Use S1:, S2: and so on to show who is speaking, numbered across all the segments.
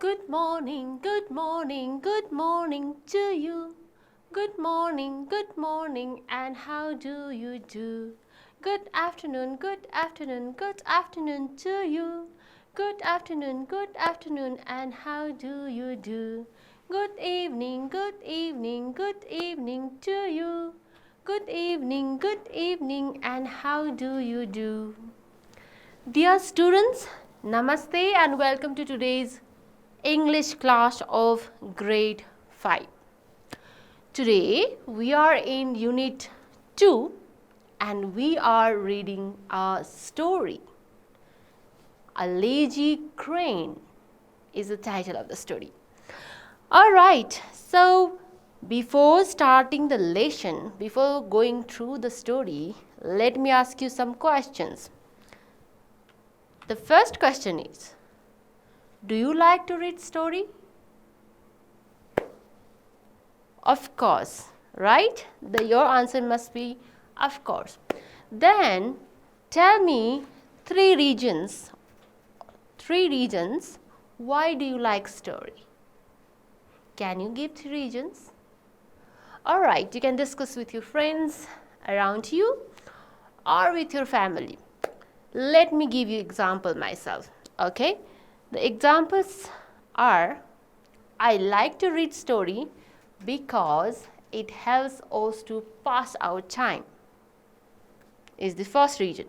S1: Good morning, good morning, good morning to you. Good morning, and how do you do? Good afternoon, good afternoon to you. Good afternoon, and how do you do? Good evening, good evening to you. Good evening, and how do you do? Dear students, Namaste and welcome to today's English class of grade 5. Today we are in unit 2 and we are reading a story. A Lazy Crane is the title of the story. Alright, so before starting the lesson, before going through the story, let me ask you some questions. The first question is, do you like to read story? Of course, right? Your answer must be of course. Then tell me three reasons why do you like story? Can you give 3 reasons? Alright, you can discuss with your friends around you or with your family. Let me give you example myself, okay? The examples are, I like to read story because it helps us to pass our time, is the first reason.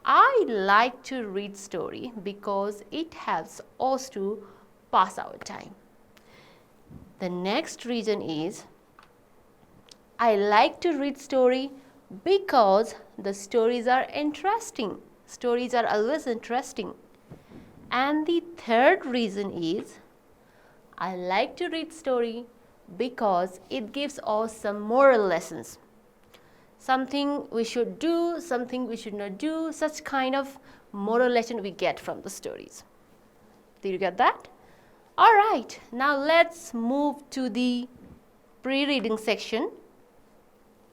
S1: I like to read story because it helps us to pass our time. The next reason is, I like to read story because the stories are interesting. Stories are always interesting. And the third reason is, I like to read story because it gives us some moral lessons. Something we should do, something we should not do, such kind of moral lesson we get from the stories. Did you get that? Alright, now let's move to the pre-reading section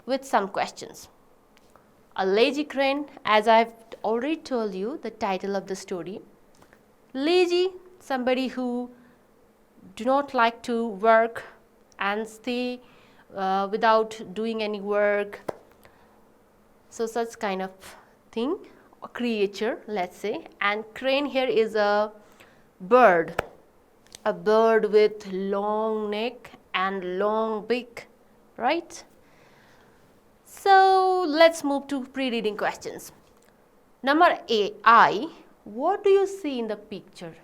S1: with some questions. A Lazy Crane, as I've already told you the title of the story. Lazy, somebody who do not like to work and stay without doing any work. So such kind of thing, a creature, let's say. And crane here is a bird with long neck and long beak, right? So let's move to pre-reading questions. Number I, what do you see in the picture?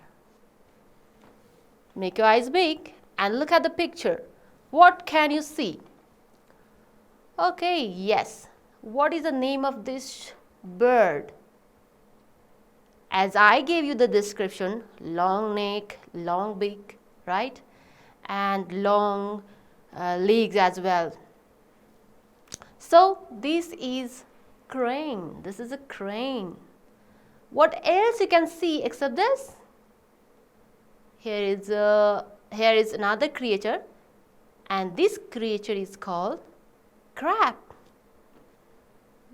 S1: Make your eyes big and look at the picture. What can you see? Okay, yes. What is the name of this bird? As I gave you the description, long neck, long beak, right? And long legs as well. So this is crane. This is a crane. What else you can see except this? Here is another creature, and this creature is called crab.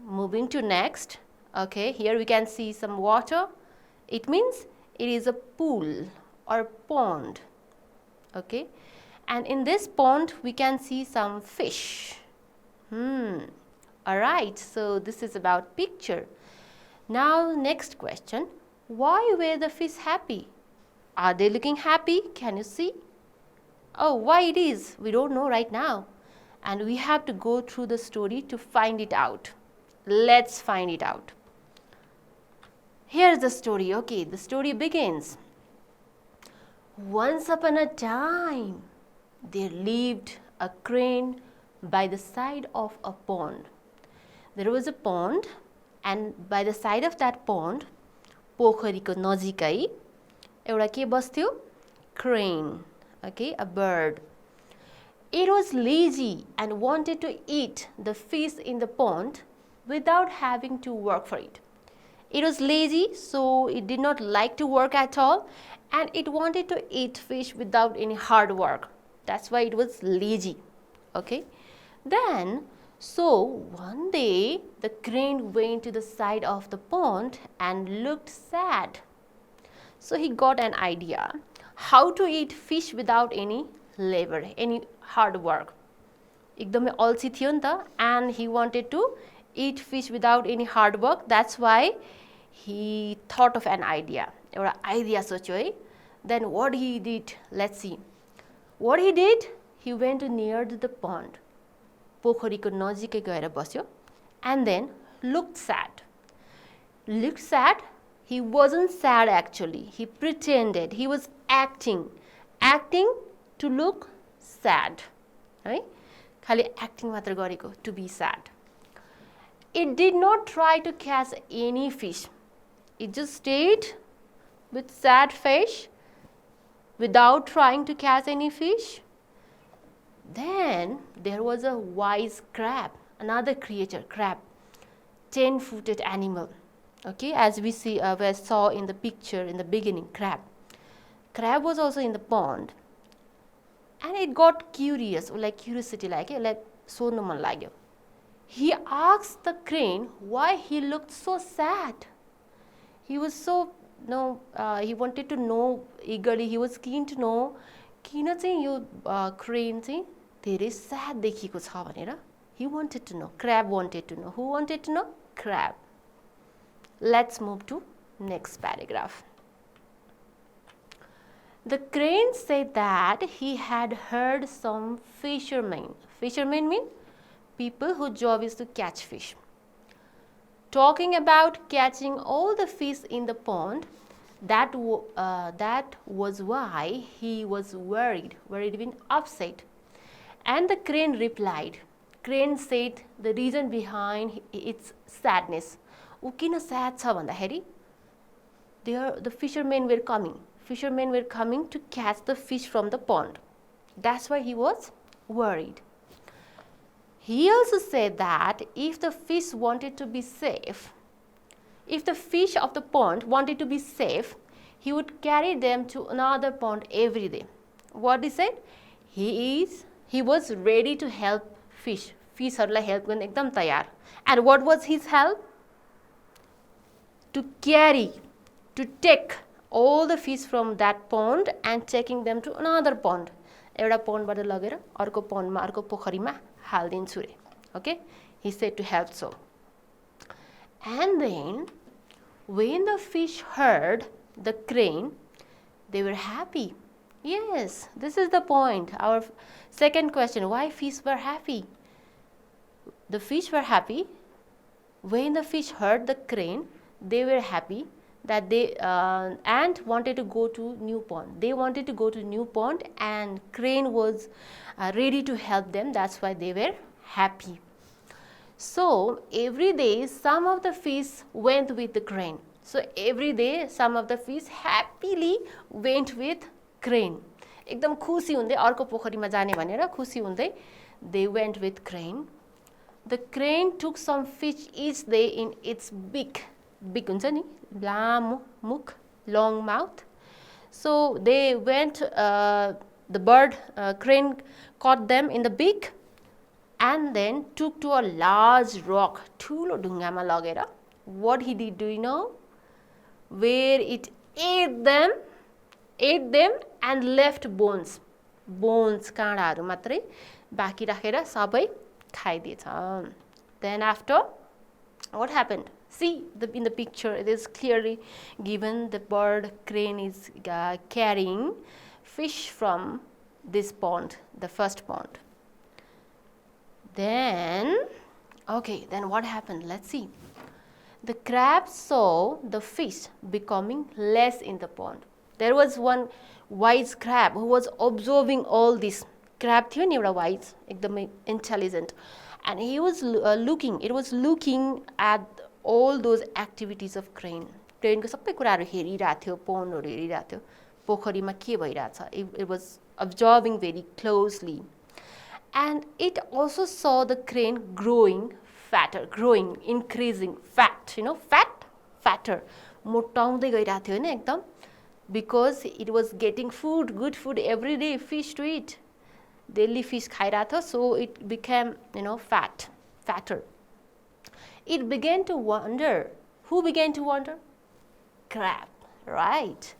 S1: Moving to next, okay, here we can see some water. It means it is a pool or pond, okay, and in this pond we can see some fish. Alright, so this is about picture. Now next question, why were the fish happy? Are they looking happy? Can you see? Oh, why it is? We don't know right now. And we have to go through the story to find it out. Let's find it out. Here's the story. Okay, the story begins. Once upon a time, there lived a crane by the side of a pond. There was a pond, and by the side of that pond, पोखरीको नजिकै एउटा के बस्थ्यो? Crane, okay, a bird. It was lazy and wanted to eat the fish in the pond without having to work for it. It was lazy, so it did not like to work at all, and it wanted to eat fish without any hard work. That's why it was lazy, okay. Then, so one day the crane went to the side of the pond and looked sad. So he got an idea how to eat fish without any labor, any hard work. एकदमै अल्छी थियो नि त, and he wanted to eat fish without any hard work. That's why he thought of an idea. एउटा idea सोच्यो है. Then what he did, let's see. What he did, he went near the pond. पोखरीको नजिकै गएर बस्यो, and then looked sad. Looked sad? He wasn't sad actually. He pretended. He was acting to look sad. Right? खाली acting मात्र गरेको, to be sad. It did not try to catch any fish. It just stayed with sad face without trying to catch any fish. Then there was a wise crab, another creature, crab, 10-footed animal. Okay, as we saw in the picture in the beginning, crab. Crab was also in the pond, and it got curious, like curiosity, like sodnu man lagyo. He asked the crane why he looked so sad. He was so he wanted to know eagerly. He was keen to know. किन चाहिँ यो crane चाहिँ धेरै sad देखिएको छ भनेर. He wanted to know. Crab wanted to know. Who wanted to know? Crab. Let's move to next paragraph. The crane said that he had heard some fishermen. Fishermen mean people whose job is to catch fish. Talking about catching all the fish in the pond. That was why he was worried means upset. And the crane replied. Crane said the reason behind its sadness. ऊ किन sad छ भन्दाखेरि the fishermen were coming. Fishermen were coming to catch the fish from the pond. That's why he was worried. He also said that if the fish wanted to be safe, if the fish of the pond wanted to be safe, he would carry them to another pond every day. What he said? He was ready to help fish. Fishहरूलाई help गर्न एकदम तयार. And what was his help? To carry, to take all the fish from that pond and taking them to another pond. एउटा pondबाट लगेर अर्को pondमा अर्को पोखरीमा हाल्दिन्छु रे. Okay? He said to help so. And then when the fish heard the crane, they were happy. Yes, this is the point. Our second question, why fish were happy? The fish were happy. When the fish heard the crane, they were happy that they and wanted to go to new pond. They wanted to go to new pond, and crane was ready to help them. That's why they were happy. So every day some of the fish went with the crane. So every day some of the fish happily went with crane. एकदम खुसी हुँदै अर्को पोखरीमा जाने भनेर खुसी हुँदै they went with crane. The crane took some fish each day in its beak. Beak हुन्छ नि, लामो मुख, long mouth. So they went, the crane caught them in the beak and then took to a large rock, ठुलो ढुङ्गामा लगेर. What he did, do you know? Where it ate them and left bones. Bones, काँडाहरू मात्रै बाँकी राखेर सबै खाइदिएछ. Then after, what happened? See, in the picture it is clearly given the bird crane is carrying fish from this pond, the first pond. Then what happened? Let's see. The crab saw the fish becoming less in the pond. There was one wise crab who was observing all this. Crab थियो नि एउटा wise, एकदमै intelligent, and he was looking at all those activities of crane. Crane को सबै कुराहरू हेरिरहेको थियो, pondहरू हेरिरहेको थियो, पोखरीमा के भइरहेछ. It was observing very closely. And it also saw the crane growing fatter, increasing fat, fatter, मोटाउँदै गइरहेको थियो हैन एकदम, because it was getting food, good food every day, fish to eat. Daily fish खाइरहेको थियो, so it became, fatter. It began to wonder. Who began to wonder? Crab, right?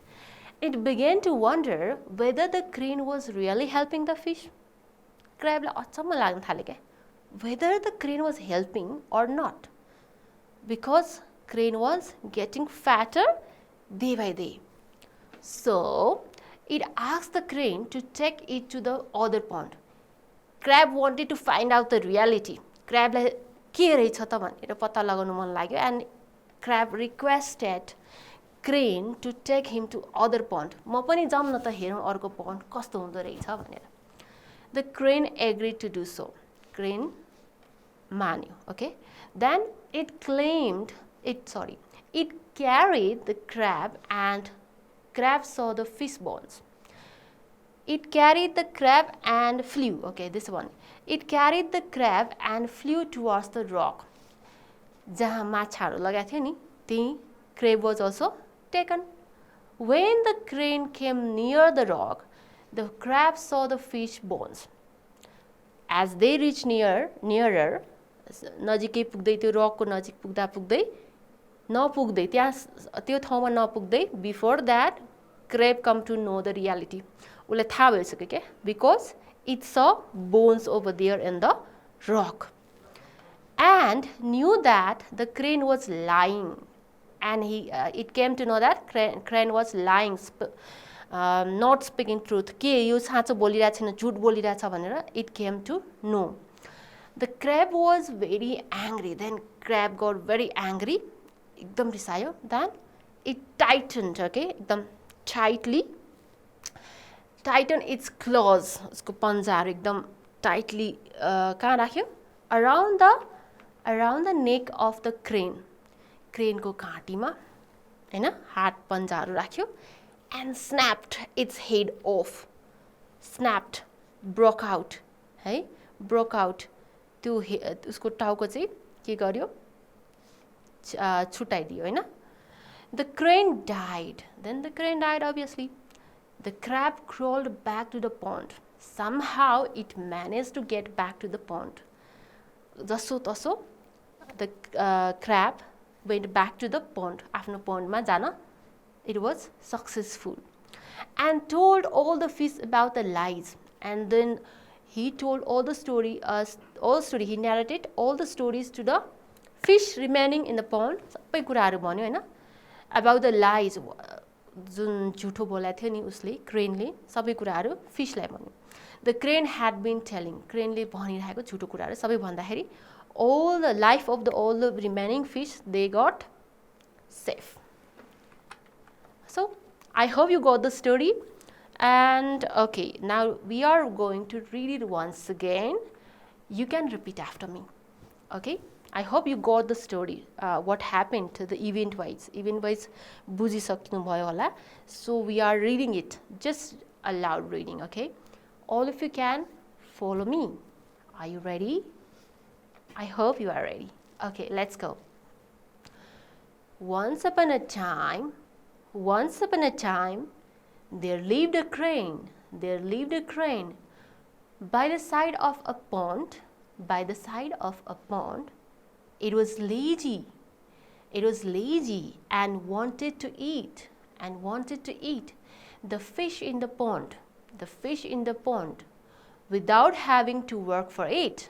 S1: it began to wonder whether the crane was really helping the fish. Crab लाई अचम्म लाग्न थाल्यो के whether the crane was helping or not, because crane was getting fatter day by day. So it asked the crane to take it to the other pond. Crab wanted to find out the reality. Crab लाई के रहेछ त भनेर पत्ता लगाउन मन लाग्यो, and crab requested crane to take him to other pond. म पनि जाऊँ न त हेरौँ अर्को pond कस्तो हुँदो रहेछ भनेर. The crane agreed to do so. Crane मान्यो. Okay. Then it carried the crab, and crab saw the fish bones. It carried the crab and flew. Okay, this one. It carried the crab and flew towards the rock. जहाँ माछाहरू लगाएको थियो नि त्यही crab was also taken. When the crane came near the rock, the crab saw the fish bones. As they reached nearer, नजिकै पुग्दै त्यो रकको नजिक पुग्दा पुग्दै नपुग्दै त्यहाँ त्यो ठाउँमा नपुग्दै before that crab come to know the reality. उसलाई थाहा भइसक्यो के because it saw bones over there in the rock and knew that the crane was lying. And it came to know that crane was lying, not speaking truth. के यो साँचो बोलिरहेको छैन, झुट बोलिरहेको छ भनेर it came to know. The crab was very angry. Then crab got very angry. एकदम रिसायो. Then it tightened, okay, एकदम tightly tightened its claws. उसको पन्जाहरू एकदम tightly कहाँ राख्यो? Around the neck of the crane. Crane को घाँटीमा हैन हात पन्जाहरू राख्यो and snapped its head off. Snapped, broke out, है broke out. त्यो उसको टाउको चाहिँ के गर्यो छुटाइदियो हैन. The crane died. Then the crane died obviously. The crab crawled back to the pond. Somehow it managed to get back to the pond. जसो तसो the crab went back to the pond. आफ्नो pondमा जान it was successful and told all the fish about the lies. And then he told all the story. He narrated all the stories to the fish remaining in the pond. सबै कुराहरू भन्यो हैन about the lies. जुन झुटो बोलेको थियो नि उसले क्रेनले सबै कुराहरू फिशलाई भन्यो. The crane had been telling. क्रेनले भनिरहेको झुटो कुराहरू सबै भन्दाखेरि all the life of all the remaining fish, they got safe. So I hope you got the story. And okay, now we are going to read it once again. You can repeat after me. Okay, I hope you got the story. What happened to the event wise बुझिसक्नु भयो होला. So we are reading it, just a loud reading. Okay, all of you can follow me. Are you ready? I hope you are ready. Okay, let's go. Once upon a time, there lived a crane. By the side of a pond. It was lazy. And wanted to eat. The fish in the pond. Without having to work for it.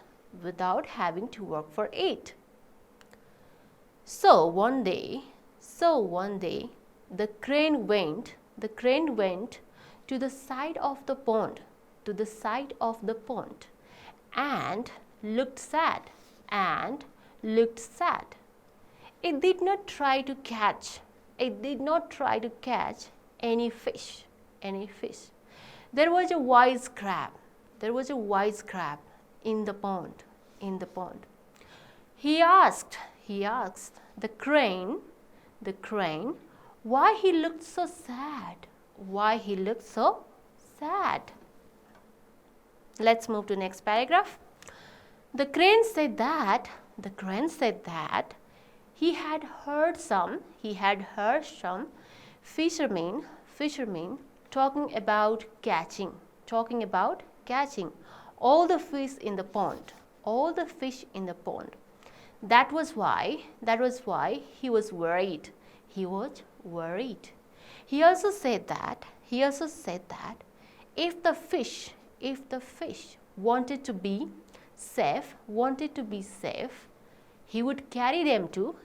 S1: So one day, the crane went to the side of the pond, and looked sad. It did not try to catch any fish. There was a wise crab in the pond. He asked the crane why he looked so sad. Let's move to next paragraph. The crane said that he had heard some fishermen talking about catching all the fish in the pond. That was why he was worried. He also said that if the fish wanted to be safe, he would carry them to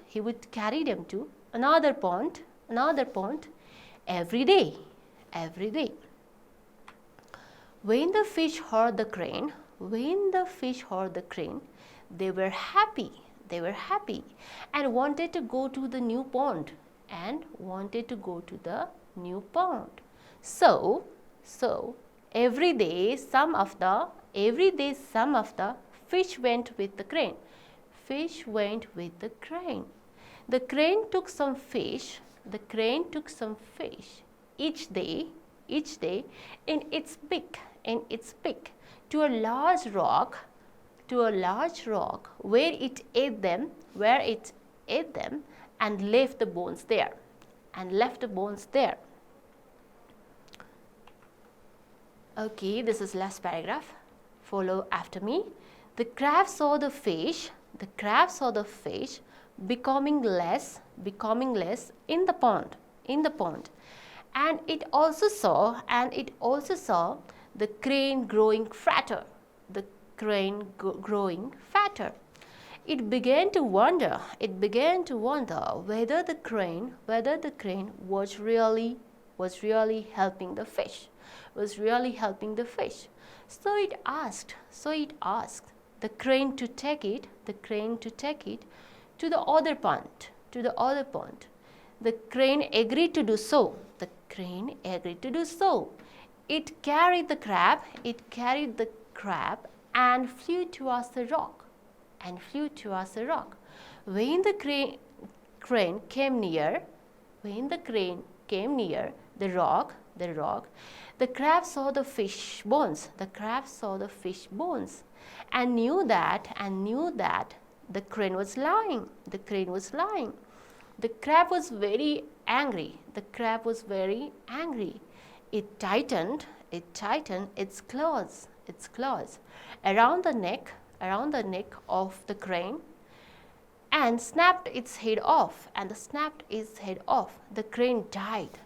S1: another pond every day. When the fish heard the crane, they were happy and wanted to go to the new pond So every day some of the fish went with the crane. The crane took some fish each day in its beak to a large rock where it ate them and left the bones there. Okay, this is last paragraph. Follow after me. The crab saw the fish becoming less in the pond. And it also saw the crane growing fatter. It began to wonder whether the crane was really helping the fish. So it asked the crane to take it to the other pond. The crane agreed to do so. It carried the crab and flew towards the rock. When the crane came near the rock, the crab saw the fish bones. And knew that the crane was lying. The crab was very angry. It tightened its claws around the neck of the crane and snapped its head off. The crane died.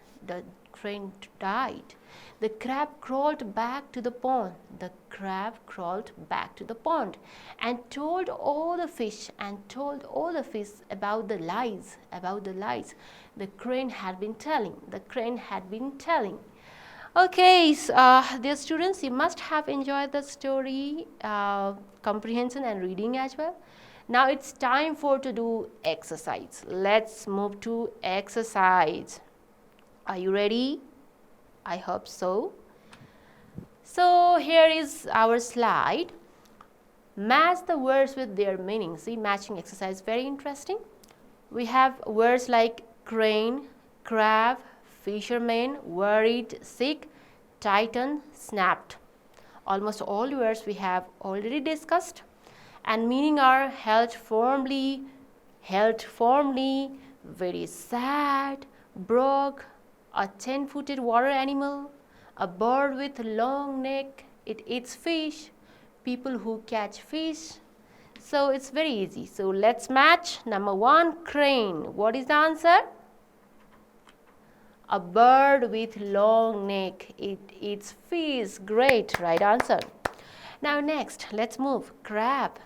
S1: The crab crawled back to the pond. And told all the fish about the lies the crane had been telling. Okay, dear students, you must have enjoyed the story comprehension and reading as well. Now it's time to do exercise. Let's move to exercise. Are you ready? I hope so. So here is our slide. Match the words with their meaning. See, matching exercise, very interesting. We have words like crane, crab, fisherman, worried, sick, tighten, snapped. Almost all words we have already discussed, and meaning are held firmly, very sad, broke, a 10-footed water animal, a bird with a long neck, it eats fish, people who catch fish. So it's very easy. So let's match. Number 1, crane. What is the answer? A bird with long neck, it eats fish. Great, right answer. Now next, let's move. Crab.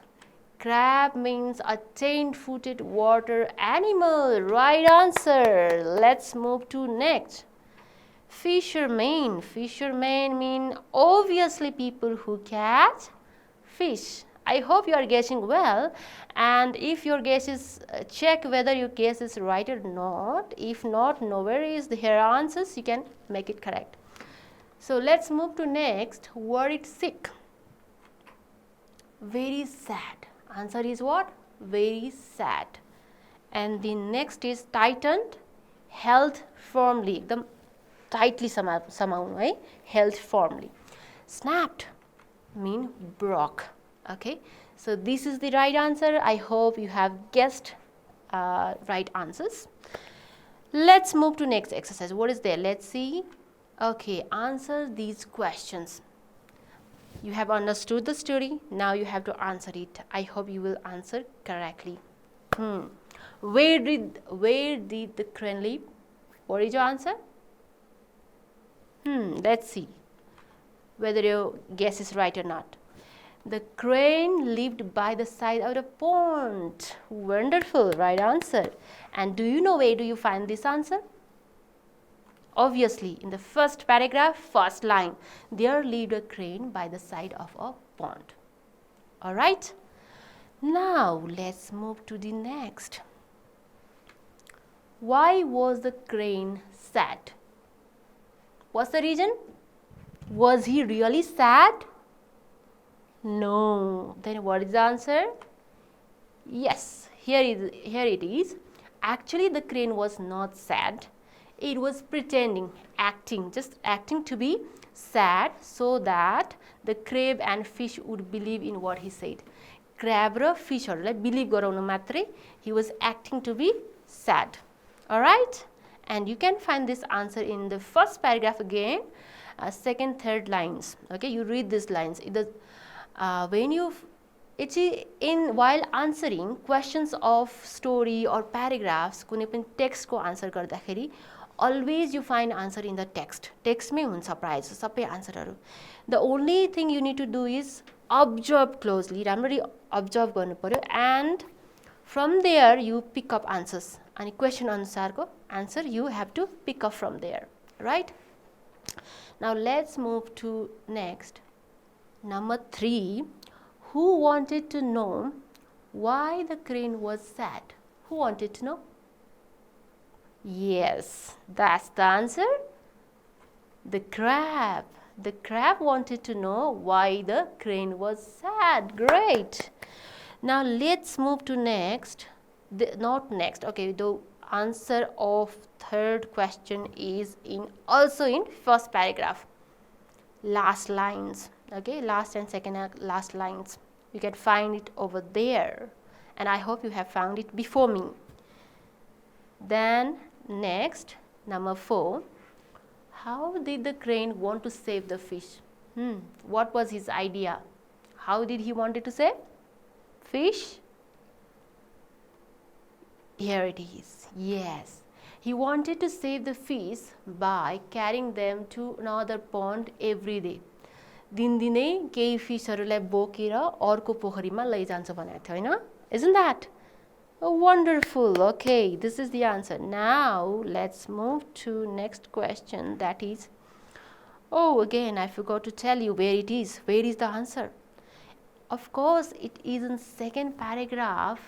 S1: Crab means a 10-footed water animal. Right answer. Let's move to next. Fisherman. Fishermen mean obviously people who catch fish. I hope you are guessing well, and if your guess is, check whether your guess is right or not. If not, no worries, here are answers, you can make it correct. So let's move to next. Worried, sick. Very sad. Answer is what? Very sad. And the next is tightened, held firmly. एकदम tightly somehow, right? Held firmly. Snapped mean broke. Okay, so this is the right answer. I hope you have guessed right answers. Let's move to next exercise. What is there? Let's see. Okay, answer these questions. You have understood the story. Now you have to answer it. I hope you will answer correctly. Where did the crane live? What is your answer? Let's see whether your guess is right or not. The crane lived by the side of the pond. Wonderful, right answer. And do you know where do you find this answer? Obviously, in the first paragraph, first line, there lived a crane by the side of a pond. Alright, now let's move to the next. Why was the crane sad? What's the reason? Was he really sad? No. Then what is the answer? Yes, here it is. Actually, the crane was not sad. It was pretending, just acting to be sad so that the crab and fish would believe in what he said. Crab raw फिशहरुलाई believe गराउन मात्रै he was acting to be sad. Alright? And you can find this answer in the first paragraph again, second, third lines. Okay, you read these lines. While answering questions of story or paragraphs, कुनै पनि text को answer गर्दाखेरि always you find answer in the text. Text may hunछ प्रायः सबै answerहरु. The only thing you need to do is observe closely. राम्ररी observe गर्नु पर्यो and from there you pick up answers. अनि question अनुसारको answer you have to pick up from there, right? Now let's move to next. Number 3. Who wanted to know why the crane was sad? Who wanted to know? Yes, that's the answer. The crab. The crab wanted to know why the crane was sad. Great. Now let's move to next. Not next. Okay, the answer of third question is also in first paragraph. Last lines. Okay, last and second last lines. You can find it over there. And I hope you have found it before me. Then next, number 4. How did the crane want to save the fish? What was his idea? How did he wanted to save fish? Here it is. Yes. He wanted to save the fish by carrying them to another pond every day. दिनदिनै केही फिशहरुलाई बोकेर अर्को पोखरीमा लैजान्छ भनेको थियो हैन? Isn't that? Oh, wonderful. Okay, this is the answer. Now let's move to next question. That is, oh, again I forgot to tell you where it is. Where is the answer? Of course, it is in second paragraph,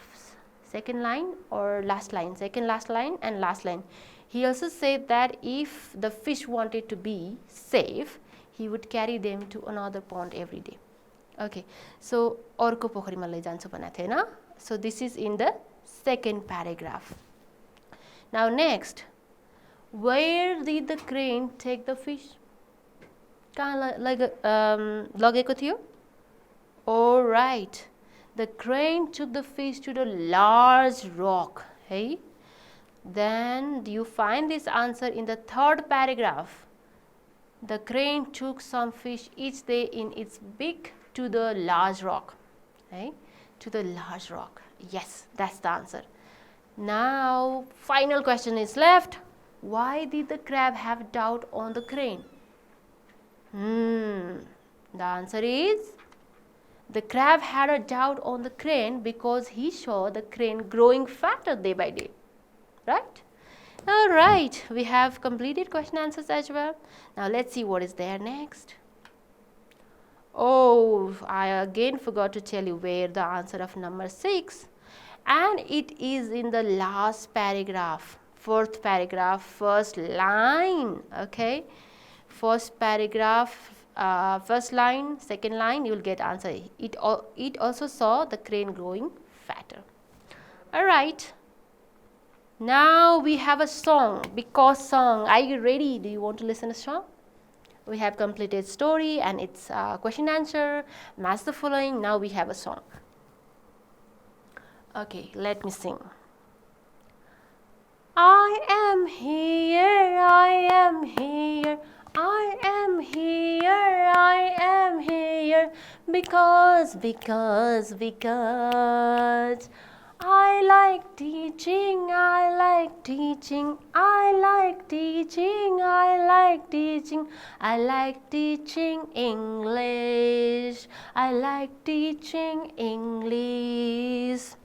S1: second line or last line, second last line and last line. He also said that if the fish wanted to be safe, he would carry them to another pond every day. Okay, so अर्को पोखरीमा लैजान्छ भनेको थियो हैन? So this is in the second paragraph. Now next, where did the crane take the fish? कहाँ लगेको थियो? All right, the crane took the fish to the large rock. Hey, then you find this answer in the third paragraph. The crane took some fish each day in its beak to the large rock. Hey, to the large rock. Yes, that's the answer. Now, final question is left. Why did the crab have doubt on the crane? The answer is, the crab had a doubt on the crane because he saw the crane growing fatter day by day. Right? Alright, we have completed question answers as well. Now let's see what is there next. Oh, I again forgot to tell you where the answer of number 6, and it is in the last paragraph, fourth paragraph, first line. Okay, first paragraph, first line, second line, you will get answer. It also saw the crane growing fatter. Alright, now we have a song, because song. Are you ready? Do you want to listen to a song? We have completed story and its question answer, match the following. Now we have a song. Okay, let me sing. I am here, I am here, I am here, I am here, because I like teaching, I like teaching, I like teaching, I like teaching, I like teaching English, I like teaching English.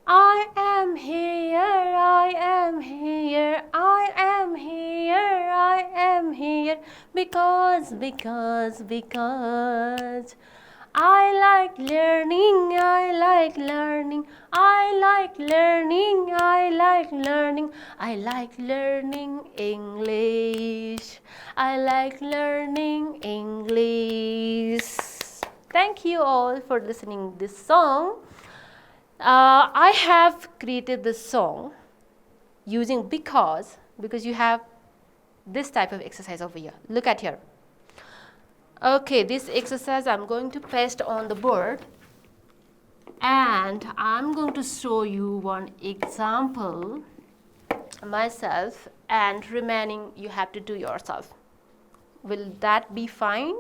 S1: I am here, I am here, I am here, I am here, because I like learning, I like learning, I like learning, I like learning, I like learning English, I like learning English. Thank you all for listening this song. I have created this song using because you have this type of exercise over here. Look at here. Okay, this exercise I'm going to paste on the board, and I'm going to show you one example myself, and remaining you have to do yourself. Will that be fine?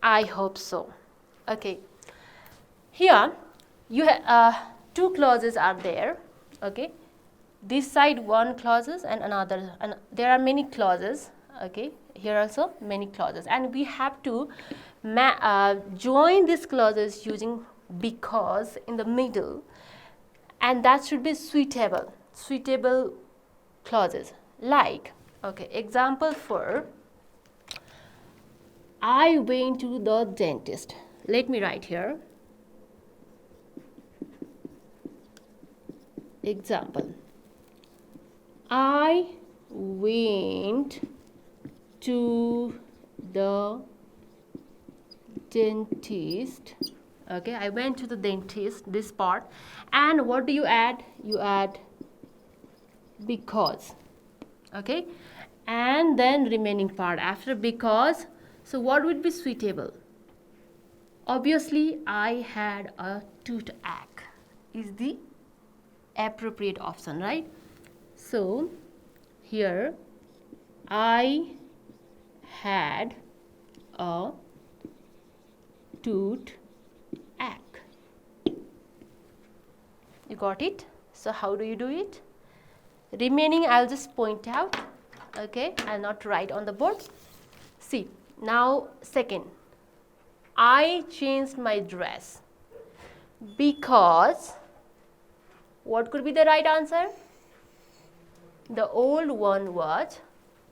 S1: I hope so. Okay, here you two clauses are there. Okay, this side one clauses and another, and there are many clauses. Okay, here also many clauses, and we have to join these clauses using because in the middle, and that should be suitable clauses. Like, okay, example for I went to the dentist. Let me write here. Example, I went to the dentist. Okay, I went to the dentist, this part, and what do you add? You add because. Okay, and then remaining part after because. So what would be suitable? Obviously I had a toothache is the appropriate option, right? So here I had a toothache. You got it? So how do you do it? Remaining I'll just point out. Okay, I'll not write on the board. See, now second, I changed my dress because what could be the right answer? The old one was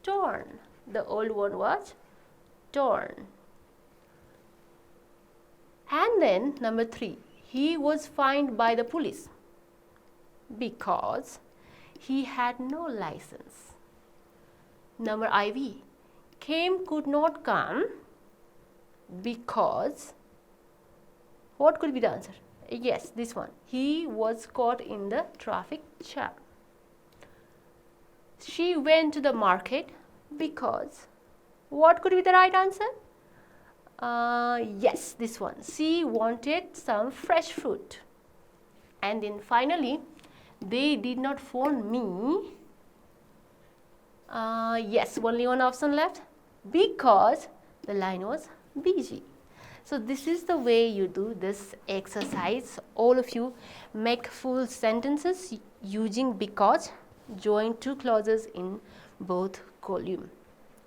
S1: torn. The old one was torn. And then number 3, he was fined by the police because he had no license. Number IV, Kim could not come because what could be the answer? Yes, this one. He was caught in the traffic jam. She went to the market because what could be the right answer? Yes, this one. She wanted some fresh fruit. And then finally, they did not phone me. Yes, only one option left because the line was busy. So this is the way you do this exercise. All of you make full sentences using because, join two clauses in both column.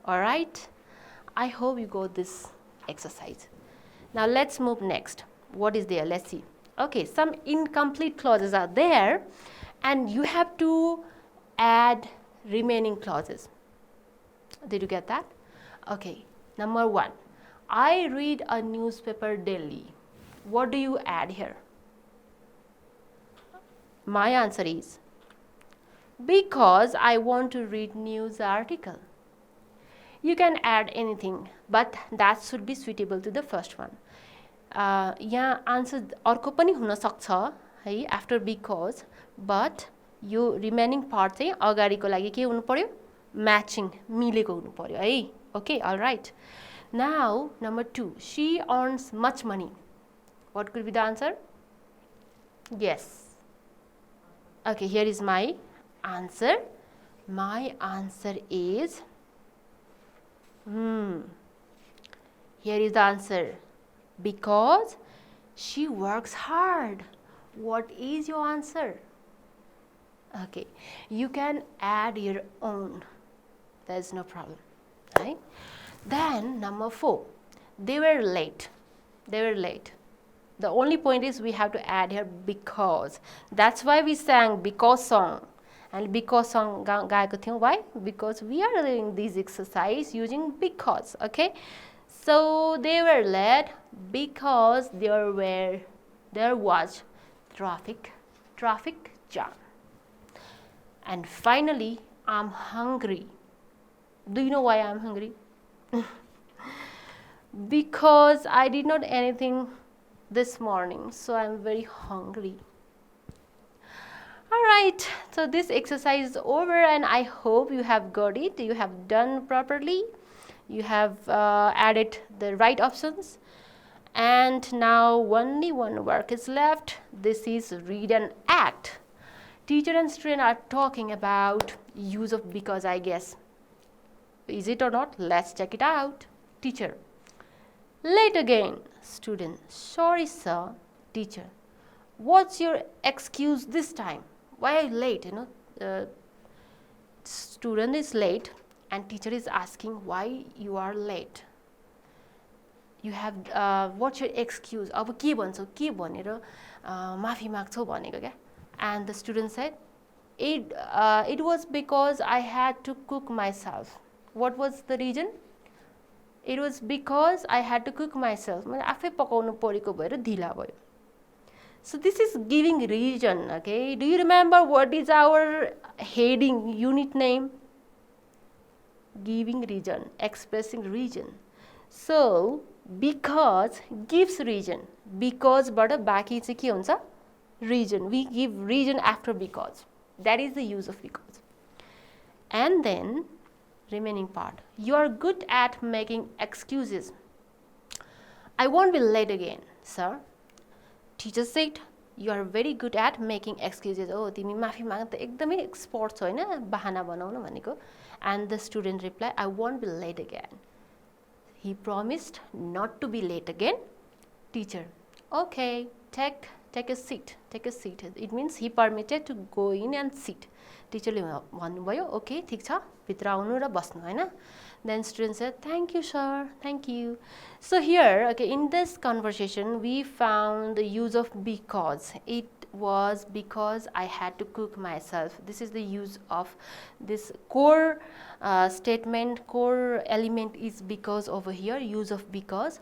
S1: Alright, I hope you got this exercise. Now let's move next. What is there? Let's see. Okay, some incomplete clauses are there and you have to add remaining clauses. Did you get that? Okay, number 1. I read a newspaper daily. What do you add here? My answer is because I want to read news article. You can add anything, but that should be suitable to the first one. यहाँ answer अर्को पनि हुन सक्छ है after because, but yo remaining part चाहिँ अगाडिको लागि के हुनु पर्यो? म्याचिङ, मिलेको हुनु पर्यो है. Okay, all right. Now, number 2, she earns much money. What could be the answer? Yes. Okay, here is my answer. My answer is, here is the answer. Because she works hard. What is your answer? Okay, you can add your own. There's no problem, right? Then number 4, they were late. They were late. The only point is we have to add here because. That's why we sang because song. And because song gaeko थियौं. Why? Because we are doing this exercise using because. Okay. So they were late because there was traffic jam. And finally, I'm hungry. Do you know why I'm hungry? Because I did not anything this morning, so I'm very hungry. Alright, so this exercise is over and I hope you have got it. You have done properly. You have added the right options. And now only one work is left. This is read and act. Teacher and student are talking about use of because, I guess. Is it or not? Let's check it out. Teacher. Late again. Student. Sorry, sir. Teacher. What's your excuse this time? Why are you late? Student is late and teacher is asking why you are late. You have what's your excuse? अब के भन्छौ के भनेर माफी माग्छौ भनेको क्या. And the student said, it was because I had to cook myself. What was the reason? It was because I had to cook myself. मैले आफै पकाउनु परेको भएर ढिला भयो. So this is giving reason, okay? Do you remember what is our heading unit name? Giving reason, expressing reason. So because gives reason. Because बाट बाँकी चाहिँ के हुन्छ? Reason. We give reason after because. That is the use of because. And then remaining part. You are good at making excuses. I won't be late again, sir. Teacher said, you are very good at making excuses. Oh, तिमी माफी माग्न त एकदमै expert छौ हैन बहाना बनाउन भनेको. And the student replied, I won't be late again. He promised not to be late again. Teacher, okay, take a seat. Take a seat. It means he permitted to go in and sit. Teacher ले भन्नुभयो, okay, ठीक छ, भित्र आउनु र बस्नु हैन. Then student said, thank you, sir, thank you. So here, okay, in this conversation, we found the use of because. It was because I had to cook myself. This is the use of this core statement, core element is because over here, use of because.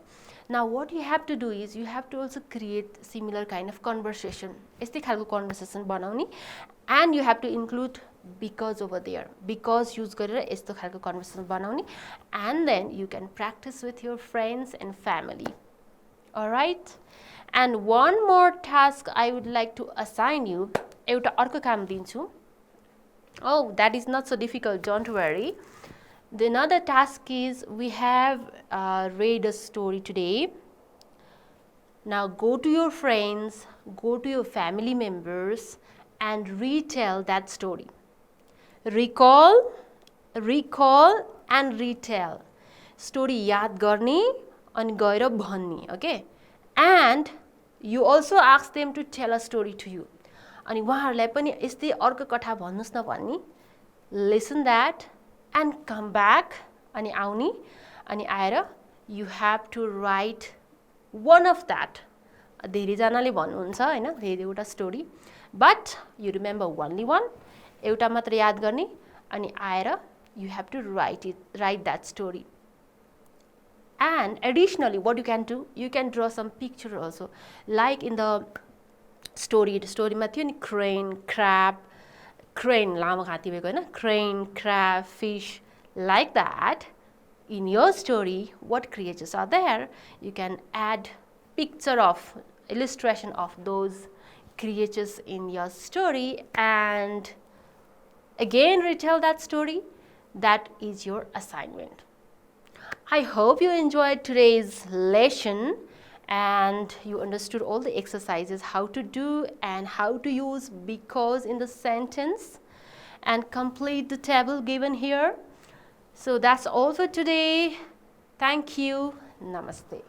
S1: Now what you have to do is you have to also create similar kind of conversation. यस्तै खालको conversation बनाउने and you have to include because over there. Because use गरेर यस्तो खालको conversation बनाउने and then you can practice with your friends and family. Alright? And one more task I would like to assign you. एउटा अर्को काम दिन्छु. Oh, that is not so difficult, don't worry. The another task is we have read a story today. Now go to your friends, go to your family members and retell that story. Recall and retell. Story याद गर्ने अनि गएर भन्ने, okay? And you also ask them to tell a story to you. अनि उहाँहरुलाई पनि यस्तै अर्को कथा भन्नुस् न भन्नी. Listen that and come back अनि आउनी अनि आएर you have to write one of that. धेरै जनाले भन्नुहुन्छ हैन धेरैवटा story, but you remember only one. एउटा मात्र याद गर्ने अनि आएर you have to write that story. And additionally, what you can do, you can draw some picture also. Like in the story मा थियो नि crane, crab, crane लामो घाँटी भएको हैन, crane, crab, fish, like that. In your story, what creatures are there? You can add picture of illustration of those creatures in your story and again retell that story. That is your assignment. I hope you enjoyed today's lesson and you understood all the exercises, how to do and how to use because in the sentence and complete the table given here. So that's all for today. Thank you. Namaste.